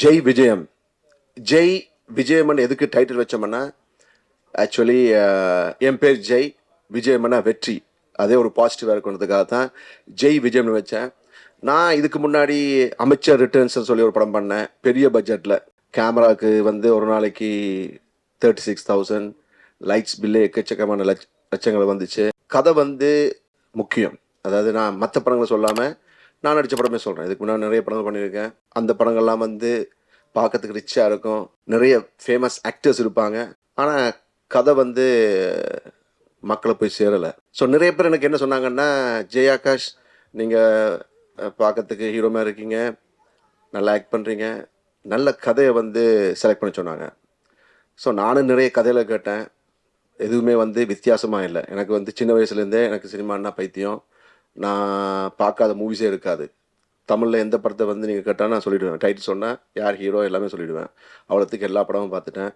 ஜெய் விஜயம். ஜெய் விஜயம்னு எதுக்கு டைட்டில் வச்சோம்னா, ஆக்சுவலி என் பேர் ஜெய், விஜயம்னா வெற்றி. அதே ஒரு பாசிட்டிவாக இருக்கணுன்றதுக்காக தான் ஜெய் விஜயம்னு வச்சேன். நான் இதுக்கு முன்னாடி அமைச்சர் ரிட்டர்ன்ஸ்னு சொல்லி ஒரு படம் பண்ணேன், பெரிய பட்ஜெட்டில். கேமராவுக்கு வந்து ஒரு நாளைக்கு 36,000, லைட்ஸ் பில்லு எக்கச்சக்கமான லட்சங்கள் வந்துச்சு. கதை வந்து முக்கியம். அதாவது நான் மற்ற படங்களை சொல்லாமல் நான் நடித்த படமே சொல்கிறேன். இதுக்கு முன்னாடி நிறைய படங்கள் பண்ணியிருக்கேன். அந்த படங்கள்லாம் வந்து பார்க்கறதுக்கு ரிச்சாக இருக்கும், நிறைய ஃபேமஸ் ஆக்டர்ஸ் இருப்பாங்க. ஆனால் கதை வந்து மக்களை போய் சேரலை. ஸோ நிறைய பேர் எனக்கு என்ன சொன்னாங்கன்னா, ஜெய் ஆகாஷ் நீங்கள் பார்க்கறதுக்கு ஹீரோமாக இருக்கீங்க, நல்லா ஆக்ட் பண்ணுறீங்க, நல்ல கதையை வந்து செலக்ட் பண்ண சொன்னாங்க. ஸோ நானும் நிறைய கதையில் கேட்டேன், எதுவுமே வந்து வித்தியாசமாக இல்லை. எனக்கு வந்து சின்ன வயசுலேருந்தே எனக்கு சினிமான்னா பைத்தியம். நான் பார்க்காத மூவிஸே இருக்காது. தமிழில் எந்த படத்தை வந்து நீங்கள் கேட்டால் நான் சொல்லிவிடுவேன். டைட்டில் சொன்னால் யார் ஹீரோ எல்லாமே சொல்லிவிடுவேன். அவ்வளோத்துக்கு எல்லா படமும் பார்த்துட்டேன்.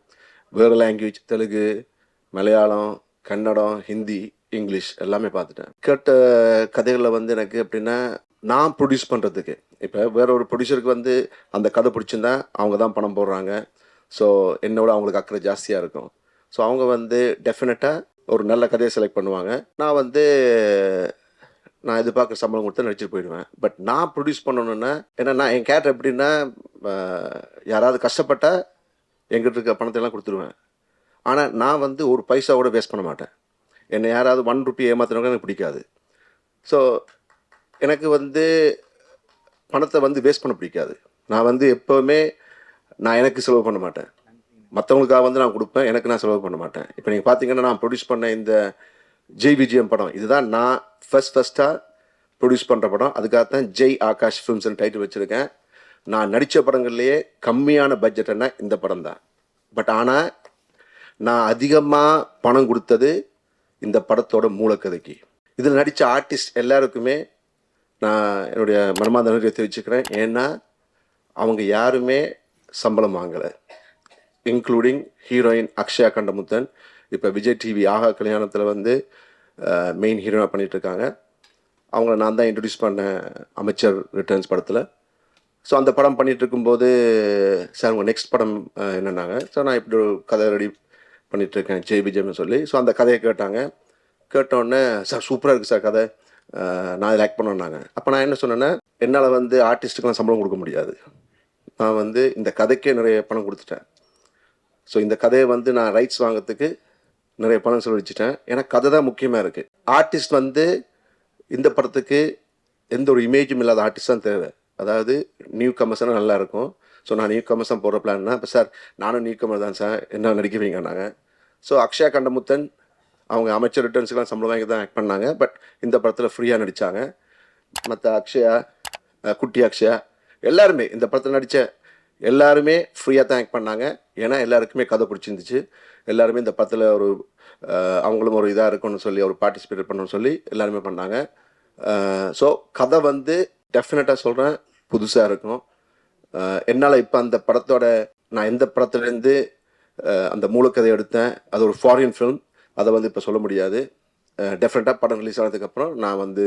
வேறு லாங்குவேஜ், தெலுங்கு, மலையாளம், கன்னடம், ஹிந்தி, இங்கிலீஷ் எல்லாமே பார்த்துட்டேன். கேட்ட கதைகளில் வந்து எனக்கு எப்படின்னா, நான் ப்ரொடியூஸ் பண்ணுறதுக்கு இப்போ வேற ஒரு ப்ரொடியூசருக்கு வந்து அந்த கதை பிடிச்சிருந்தா அவங்க தான் பணம் போடுறாங்க. ஸோ என்னோட அவங்களுக்கு அக்கறை ஜாஸ்தியாக இருக்கும். ஸோ அவங்க வந்து டெஃபினட்டாக ஒரு நல்ல கதையை செலக்ட் பண்ணுவாங்க. நான் வந்து நான் எதிர்பார்க்குற சம்பளம் கொடுத்து நடிச்சுட்டு போயிடுவேன். பட் நான் ப்ரொடியூஸ் பண்ணணுன்னா, ஏன்னா நான் என் கேரக்டர் எப்படின்னா, யாராவது கஷ்டப்பட்டால் எங்கிட்ட இருக்க பணத்தையெல்லாம் கொடுத்துருவேன். ஆனால் நான் வந்து ஒரு பைசா கூட வேஸ்ட் பண்ண மாட்டேன். என்னை யாராவது 1 ரூபி ஏமாத்தினவங்க எனக்கு பிடிக்காது. ஸோ எனக்கு வந்து பணத்தை வந்து வேஸ்ட் பண்ண பிடிக்காது. நான் வந்து எப்போவுமே நான் எனக்கு செலவு பண்ண மாட்டேன். மற்றவங்களுக்காக வந்து நான் கொடுப்பேன், எனக்கு நான் செலவு பண்ண மாட்டேன். இப்போ நீங்கள் பார்த்தீங்கன்னா, நான் ப்ரொடியூஸ் பண்ண இந்த ஜெய் விஜயம் படம், இதுதான் நான் ஃபஸ்ட்டாக ப்ரொடியூஸ் பண்ணுற படம். அதுக்காகத்தான் ஜெய் ஆகாஷ் ஃபிலிம்ஸ்னு டைட்டில் வச்சுருக்கேன். நான் நடித்த படங்கள்லேயே கம்மியான பட்ஜெட்டுன்னா இந்த படம் தான். பட் ஆனால் நான் அதிகமாக பணம் கொடுத்தது இந்த படத்தோட மூலக்கதைக்கு. இதில் நடித்த ஆர்டிஸ்ட் எல்லாருக்குமே நான் என்னுடைய மனமார்ந்த நன்றியை தெரிவிச்சுக்கிறேன். ஏன்னா அவங்க யாருமே சம்பளம் வாங்கலை, இன்க்ளூடிங் ஹீரோயின் அக்ஷயா கண்டமுத்தன். இப்போ விஜய் டிவி ஆஹா கல்யாணத்தில் வந்து மெயின் ஹீரோனாக பண்ணிகிட்ருக்காங்க. அவங்கள நான் தான் இன்ட்ரடியூஸ் பண்ணேன் அமைச்சர் ரிட்டர்ன்ஸ் படத்தில். ஸோ அந்த படம் பண்ணிகிட்டு இருக்கும்போது, சார் உங்கள் நெக்ஸ்ட் படம் என்னன்னாங்க. ஸோ நான் இப்படி ஒரு கதை ரெடி பண்ணிகிட்ருக்கேன் ஜெய் விஜயம்னு சொல்லி. ஸோ அந்த கதையை கேட்டாங்க. கேட்டோடனே, சார் சூப்பராக இருக்குது சார் கதை, நான் இதில் ஆக்ட் பண்ணேன்னாங்க. அப்போ நான் என்ன சொன்னேன்னா, என்னால் வந்து ஆர்டிஸ்ட்டுக்கெலாம் சம்பளம் கொடுக்க முடியாது. நான் வந்து இந்த கதைக்கே நிறைய பணம் கொடுத்துட்டேன். ஸோ இந்த கதையை வந்து நான் ரைட்ஸ் வாங்கிறதுக்கு நிறைய பணம் செலவழிச்சிட்டேன். ஏன்னா கதை தான் முக்கியமாக இருக்குது. ஆர்டிஸ்ட் வந்து இந்த படத்துக்கு எந்த ஒரு இமேஜும் இல்லாத ஆர்டிஸ்ட் தான் தேவை. அதாவது நியூ கமர்ஸ்னால் நல்லாயிருக்கும். ஸோ நான் நியூ கமர்ஸ் தான் போடுற பிளான்னா, இப்போ சார் நானும் நியூ கமர் தான் சார், என்ன நடிக்க வைங்கன்னாங்க. ஸோ அக்ஷயா கண்டமுத்தன் அவங்க அமைச்சர் ரிட்டர்ன்ஸுக்கெலாம் சம்பளம் வாங்கி தான் ஆக்ட் பண்ணாங்க. பட் இந்த படத்தில் ஃப்ரீயாக நடித்தாங்க. மற்ற அக்ஷயா, குட்டி அக்ஷயா எல்லாருமே இந்த படத்தில் நடித்த எல்லாருமே ஃப்ரீயாக தான் ஆக்ட் பண்ணாங்க. ஏன்னா எல்லாருக்குமே கதை பிடிச்சிருந்துச்சு. எல்லாருமே இந்த படத்தில் ஒரு அவங்களும் ஒரு இதாக இருக்கும்னு சொல்லி, ஒரு பார்ட்டிசிபேட் பண்ணணும்னு சொல்லி எல்லாருமே பண்ணாங்க. ஸோ கதை வந்து டெஃபினட்டாக சொல்கிறேன், புதுசாக இருக்கும். என்னால் இப்போ அந்த படத்தோட நான் எந்த படத்துலேருந்து அந்த மூலக்கதை எடுத்தேன், அது ஒரு ஃபாரின் ஃபிலிம், அதை வந்து இப்போ சொல்ல முடியாது. டெஃபினட்டாக படம் ரிலீஸ் ஆனதுக்கப்புறம் நான் வந்து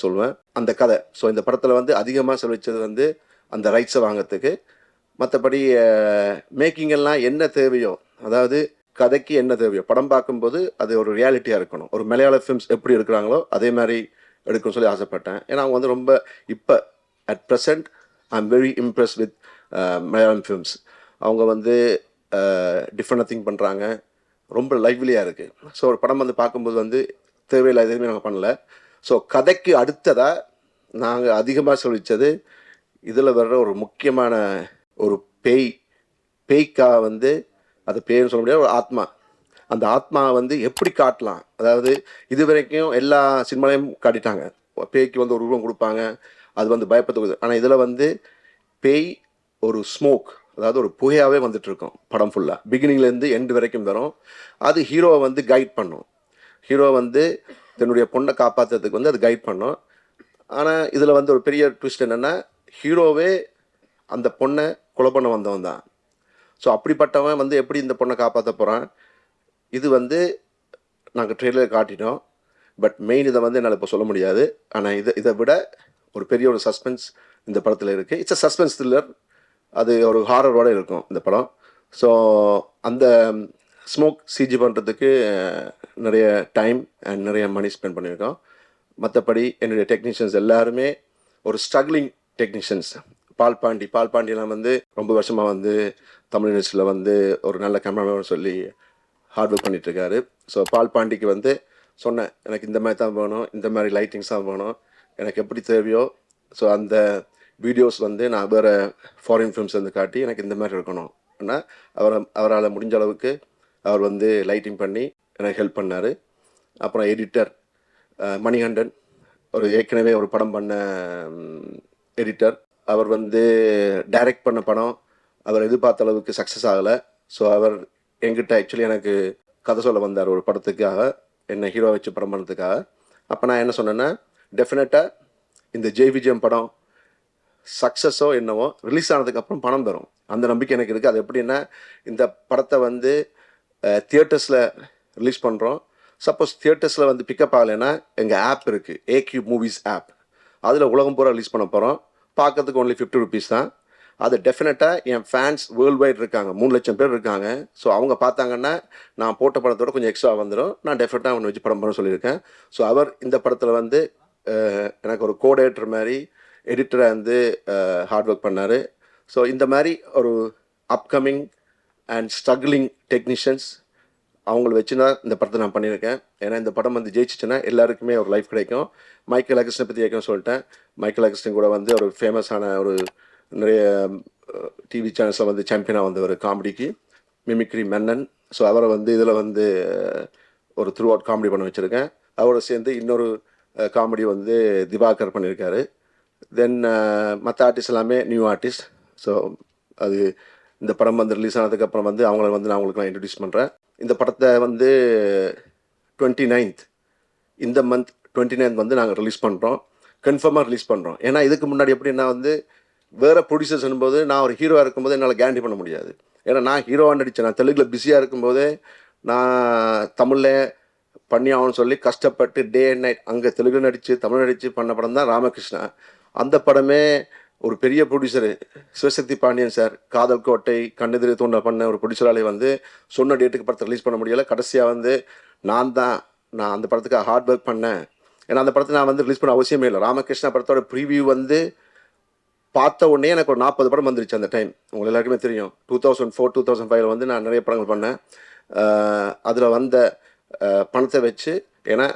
சொல்லுவேன் அந்த கதை. ஸோ இந்த படத்தில் வந்து அதிகமாக செலவழித்தது வந்து அந்த ரைட்ஸை வாங்கிறதுக்கு. மற்றபடி மேக்கிங்கெல்லாம் என்ன தேவையோ, அதாவது கதைக்கு என்ன தேவையோ, படம் பார்க்கும்போது அது ஒரு ரியாலிட்டியாக இருக்கணும். ஒரு மலையாள ஃபிலிம்ஸ் எப்படி இருக்கிறாங்களோ அதே மாதிரி எடுக்கணும்னு சொல்லி ஆசைப்பட்டேன். ஏன்னா அவங்க வந்து ரொம்ப இப்போ at present I am very Impress with Malayalam films. அவங்க வந்து டிஃப்ரெண்டாக திங்க் பண்ணுறாங்க, ரொம்ப லைவ்லியாக இருக்குது. ஸோ ஒரு படம் வந்து பார்க்கும்போது வந்து தேவையில்லாத எதுவுமே நாங்கள் பண்ணல. ஸோ கதைக்கு அடுத்ததாக நாங்கள் அதிகமாக செலவழித்தது இதில் வர்ற ஒரு முக்கியமான ஒரு பேய்க்காக வந்து, அது பேய்னு சொல்ல முடியாது, ஒரு ஆத்மா. அந்த ஆத்மாவை வந்து எப்படி காட்டலாம், அதாவது இது வரைக்கும் எல்லா சினிமாலையும் காட்டிட்டாங்க. பேய்க்கு வந்து ஒரு உருவம் கொடுப்பாங்க, அது வந்து பயப்படுத்துது. ஆனால் இதில் வந்து பேய் ஒரு ஸ்மோக், அதாவது ஒரு புகையாகவே வந்துட்டுருக்கோம் படம் ஃபுல்லாக, பிகினிங்லேருந்து எண்டு வரைக்கும் வரும். அது ஹீரோவை வந்து கைட் பண்ணும். ஹீரோ வந்து தன்னுடைய பொண்ணை காப்பாற்றுறதுக்கு வந்து அது கைட் பண்ணும். ஆனால் இதில் வந்து ஒரு பெரிய ட்விஸ்ட் என்னென்னா, ஹீரோவே அந்த பொண்ணை கொலை பண்ண வந்தவன் தான். ஸோ அப்படிப்பட்டவன் வந்து எப்படி இந்த பொண்ணை காப்பாற்ற போகிறான், இது வந்து நாங்கள் ட்ரெயிலர் காட்டிட்டோம். பட் மெயின் இதை வந்து என்னால் இப்போ சொல்ல முடியாது. ஆனால் இதை விட ஒரு பெரிய ஒரு சஸ்பென்ஸ் இந்த படத்தில் இருக்குது. It's a suspense thriller. அது ஒரு ஹாரரோட இருக்கும் இந்த படம். ஸோ அந்த ஸ்மோக் சிஜி பண்ணுறதுக்கு நிறைய டைம் அண்ட் நிறைய மணி ஸ்பெண்ட் பண்ணியிருக்கோம். மற்றபடி என்னுடைய டெக்னீஷியன்ஸ் எல்லாருமே ஒரு ஸ்ட்ரகிளிங் டெக்னீஷியன்ஸ். பால் பாண்டியெல்லாம் வந்து ரொம்ப வருஷமாக வந்து தமிழ் இண்டஸ்ட்ரியில் வந்து ஒரு நல்ல கேமராமேன் சொல்லி ஹார்ட் ஒர்க் பண்ணிகிட்ருக்காரு. ஸோ பால் பாண்டிக்கு வந்து சொன்னேன், எனக்கு இந்த மாதிரி தான் வேணும், இந்த மாதிரி லைட்டிங்ஸ் தான் வேணும், எனக்கு எப்படி தேவையோ. ஸோ அந்த வீடியோஸ் வந்து நான் வேறு ஃபாரின் ஃபிலிம்ஸ் வந்து காட்டி எனக்கு இந்த மாதிரி இருக்கணும் ஆனால் அவரால் முடிஞ்ச அளவுக்கு அவர் வந்து லைட்டிங் பண்ணி எனக்கு ஹெல்ப் பண்ணார். அப்புறம் எடிட்டர் மணிகண்டன், ஒரு ஏற்கனவே ஒரு படம் பண்ண எடிட்டர். அவர் வந்து டைரக்ட் பண்ண படம் அவர் எதிர்பார்த்த அளவுக்கு சக்ஸஸ் ஆகலை. ஸோ அவர் என்கிட்ட ஆக்சுவலி எனக்கு கதை சொல்ல வந்தார் ஒரு படத்துக்காக, என்னை ஹீரோ வச்சு படம் பண்ணதுக்காக. அப்போ நான் என்ன சொன்னேன்னா, டெஃபினட்டாக இந்த ஜெய் விஜயம் படம் சக்ஸஸோ என்னவோ ரிலீஸ் ஆனதுக்கப்புறம் பணம் தரும், அந்த நம்பிக்கை எனக்கு இருக்குது. அது எப்படின்னா, இந்த படத்தை வந்து தியேட்டர்ஸில் ரிலீஸ் பண்ணுறோம். சப்போஸ் தியேட்டர்ஸில் வந்து பிக்கப் ஆகலைன்னா எங்கள் ஆப் இருக்குது, ஏக்யூ மூவிஸ் ஆப். அதில் உலகம் பூரா ரிலீஸ் பண்ண போகிறோம். பார்க்கறதுக்கு ஒன்லி 50 ருபீஸ் தான். அது டெஃபினட்டாக என் ஃபேன்ஸ் வேர்ல்டு வைட் இருக்காங்க, 3 லட்சம் பேர் இருக்காங்க. ஸோ அவங்க பார்த்தாங்கன்னா நான் போட்ட படத்தோட கொஞ்சம் எக்ஸ்ட்ரா வந்துடும். நான் டெஃபினட்டாக அவனை வச்சு படம் பண்ண சொல்லியிருக்கேன். ஸோ அவர் இந்த படத்தில் வந்து எனக்கு ஒரு கோடேட்டர் மாதிரி எடிட்டராக வந்து ஹார்ட் ஒர்க் பண்ணார். ஸோ இந்த மாதிரி ஒரு அப்கமிங் அண்ட் ஸ்ட்ரகிளிங் டெக்னீஷியன்ஸ் அவங்கள வச்சு தான் இந்த படத்தை நான் பண்ணியிருக்கேன். ஏன்னா இந்த படம் வந்து ஜெயிச்சிச்சுன்னா எல்லாருக்குமே ஒரு லைஃப் கிடைக்கும். மைக்கேல் அகஸ்டினை பற்றி ஏற்கனவே சொல்லிட்டேன். மைக்கேல் அகஸ்டின் கூட வந்து ஒரு ஃபேமஸான ஒரு நிறைய டிவி சேனல்ஸில் வந்து சாம்பியனாக வந்த ஒரு காமெடிக்கு மிமிக்ரி மன்னன். ஸோ அவரை வந்து இதில் வந்து ஒரு த்ரூ அவுட் காமெடி பண்ண வச்சுருக்கேன். அவரோட சேர்ந்து இன்னொரு காமெடி வந்து திவாகர் பண்ணியிருக்காரு. தென் மற்ற ஆர்டிஸ்ட் எல்லாமே நியூ ஆர்டிஸ்ட். ஸோ அது இந்த படம் வந்து ரிலீஸ் ஆனதுக்கப்புறம் வந்து அவங்கள வந்து நான் அவங்களுக்கு நான் இன்ட்ரடியூஸ் பண்ணுறேன். இந்த படத்தை வந்து 29th இந்த மந்த் 29th வந்து நாங்கள் ரிலீஸ் பண்ணுறோம், கன்ஃபார்மாக ரிலீஸ் பண்ணுறோம். ஏன்னா இதுக்கு முன்னாடி எப்படின்னா வந்து வேறு ப்ரொடியூசர்ஸ் போது நான் ஒரு ஹீரோவாக இருக்கும்போது என்னால் கேரண்டி பண்ண முடியாது. ஏன்னா நான் ஹீரோவாக நடித்தேன், நான் தெலுங்கில் பிஸியாக இருக்கும்போதே நான் தமிழில் பண்ணி ஆகணும்னு சொல்லி கஷ்டப்பட்டு டே அண்ட் நைட் அங்கே தெலுங்கு நடித்து தமிழ் நடித்து பண்ண படம் தான் ராமகிருஷ்ணா. அந்த படமே ஒரு பெரிய ப்ரொடியூசரு சிவசக்தி பாண்டியன் சார், காதல் கோட்டை, கண்ணெதிரி தூண்ட பண்ண ஒரு ப்ரொடியூசராலே வந்து சொன்ன டேட்டுக்கு படத்தை ரிலீஸ் பண்ண முடியலை. கடைசியாக வந்து நான் அந்த படத்துக்கு ஹார்ட் ஒர்க் பண்ணேன். ஏன்னா அந்த படத்தை நான் வந்து ரிலீஸ் பண்ண அவசியமே இல்லை. ராமகிருஷ்ணா படத்தோட ப்ரீவியூ வந்து பார்த்த உடனே எனக்கு ஒரு 40 படம் வந்துருச்சு அந்த டைம். உங்களுக்கு எல்லாருக்குமே தெரியும், 2004 2005 வந்து நான் நிறைய படங்கள் பண்ணேன். அதில் வந்த பணத்தை வச்சு, ஏன்னா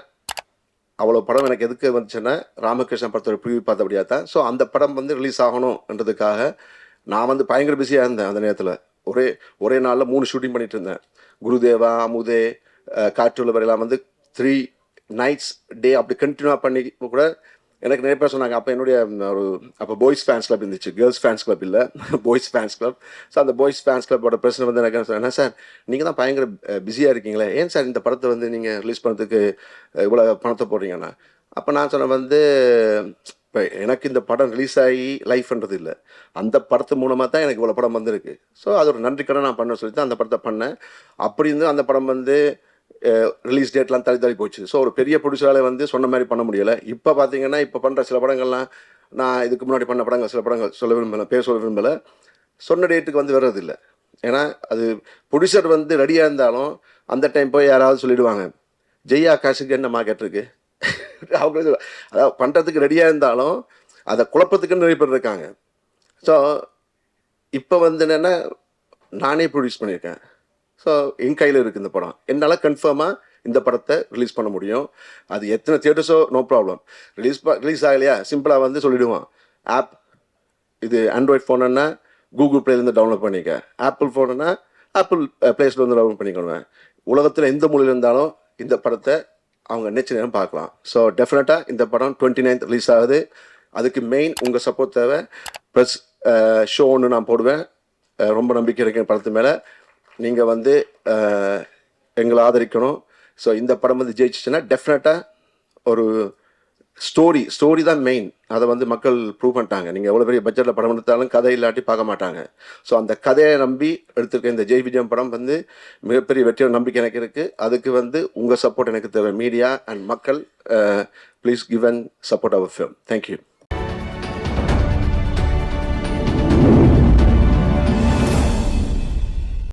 அவ்வளோ படம் எனக்கு எதுக்கு வந்துச்சுன்னா ராமகிருஷ்ணன் படத்தோட ப்ரிவியூ பார்த்தபடியாக தான். ஸோ அந்த படம் வந்து ரிலீஸ் ஆகணுன்றதுக்காக நான் வந்து பயங்கர பிஸியாக இருந்தேன். அந்த நேரத்தில் ஒரே நாளில் 3 ஷூட்டிங் பண்ணிட்டு இருந்தேன். குருதேவா, அமுதே, காற்றுள்ள வரையெல்லாம் வந்து 3 நைட்ஸ் டே அப்படி கண்டினியூவாக பண்ணி கூட எனக்கு நிறைய பேர் சொன்னாங்க. அப்போ என்னுடைய அப்போ பாய்ஸ் ஃபேன்ஸ் கிளப் இருந்துச்சு, கேர்ள்ஸ் ஃபேன்ஸ் கிளப் இல்லை, பாய்ஸ் ஃபேன்ஸ் கிளப். ஸோ அந்த பாய்ஸ் ஃபேன்ஸ் கிளப்போட பிரசிடன்ட் வந்து எனக்கு என்ன சார் நீங்கள் தான் பயங்கர பிஸியாக இருக்கீங்களே, ஏன் சார் இந்த படத்தை வந்து நீங்கள் ரிலீஸ் பண்ணுறதுக்கு இவ்வளோ பணத்தை போடுறீங்கன்னா? அப்போ நான் சொன்னேன் வந்து, இப்போ எனக்கு இந்த படம் ரிலீஸ் ஆகி லைஃப்ன்றது இல்லை, அந்த படத்து மூலமாக தான் எனக்கு இவ்வளோ படம் வந்திருக்கு. ஸோ அது ஒரு நன்றிக்கடன் நான் பண்ண சொல்லி தான் அந்த படத்தை பண்ணேன். அப்படி இருந்து அந்த படம் வந்து ரிலீஸ் டேட்லாம் தள்ளி போச்சு. ஸோ ஒரு பெரிய ப்ரொடியூசரால் வந்து சொன்ன மாதிரி பண்ண முடியலை. இப்போ பார்த்தீங்கன்னா இப்போ பண்ணுற சில படங்கள்லாம் நான் இதுக்கு முன்னாடி பண்ண படங்கள் சில படங்கள் சொல்ல விரும்பலை, பேர் சொல்ல விரும்பலை, சொன்ன டேட்டுக்கு வந்து வர்றதில்லை. ஏன்னா அது ப்ரொடியூசர் வந்து ரெடியாக இருந்தாலும் அந்த டைம் போய் யாராவது சொல்லிவிடுவாங்க, ஜெய் ஆகாஷுக்கு என்ன மார்க்கெட் இருக்குது அவங்க அதாவது பண்ணுறதுக்கு ரெடியாக இருந்தாலும் அதை குழப்பத்துக்குன்னு நிறைய பேர் இருக்காங்க. ஸோ இப்போ வந்து என்னென்னா நானே ப்ரொடியூஸ் பண்ணியிருக்கேன். ஸோ என் கையில் இருக்குது இந்த படம், என்னால் கன்ஃபார்மாக இந்த படத்தை ரிலீஸ் பண்ண முடியும். அது எத்தனை தியேட்டர்ஸோ நோ ப்ராப்ளம். ரிலீஸ் ஆகலையா சிம்பிளாக வந்து சொல்லிவிடுவான், ஆப் இது ஆண்ட்ராய்ட் ஃபோனுன்னா கூகுள் ப்ளேலேருந்து டவுன்லோட் பண்ணிக்க, ஆப்பிள் ஃபோனுன்னா ஆப்பிள் ப்ளே ஸ்டோர்லேருந்து டவுன்லோட் பண்ணிக்கணும். உலகத்தில் எந்த மொழியில் இருந்தாலும் இந்த படத்தை அவங்க நினைச்ச நேரம் பார்க்கலாம். ஸோ டெஃபினட்டாக இந்த படம் 29th ரிலீஸ் ஆகுது. அதுக்கு மெயின் உங்கள் சப்போர்ட் தேவை. ப்ளஸ் ஷோ ஒன்று நான் போடுவேன், ரொம்ப நம்பிக்கை இருக்கேன் படத்து மேலே. நீங்கள் வந்து எங்களை ஆதரிக்கணும். ஸோ இந்த படம் வந்து ஜெயிச்சிச்சுன்னா டெஃபினட்டாக ஒரு ஸ்டோரி தான் மெயின். அதை வந்து மக்கள் ப்ரூவ் பண்ணிட்டாங்க. நீங்கள் எவ்வளோ பெரிய பட்ஜெட்டில் படம் எடுத்தாலும் கதை இல்லாட்டி பார்க்க மாட்டாங்க. ஸோ அந்த கதையை நம்பி எடுத்திருக்க இந்த ஜெய் விஜயம் படம் வந்து மிகப்பெரிய வெற்றியோட நம்பிக்கை எனக்கு இருக்குது. அதுக்கு வந்து உங்கள் சப்போர்ட் எனக்கு தேவை, மீடியா அண்ட் மக்கள். Please give and support our film. Thank you.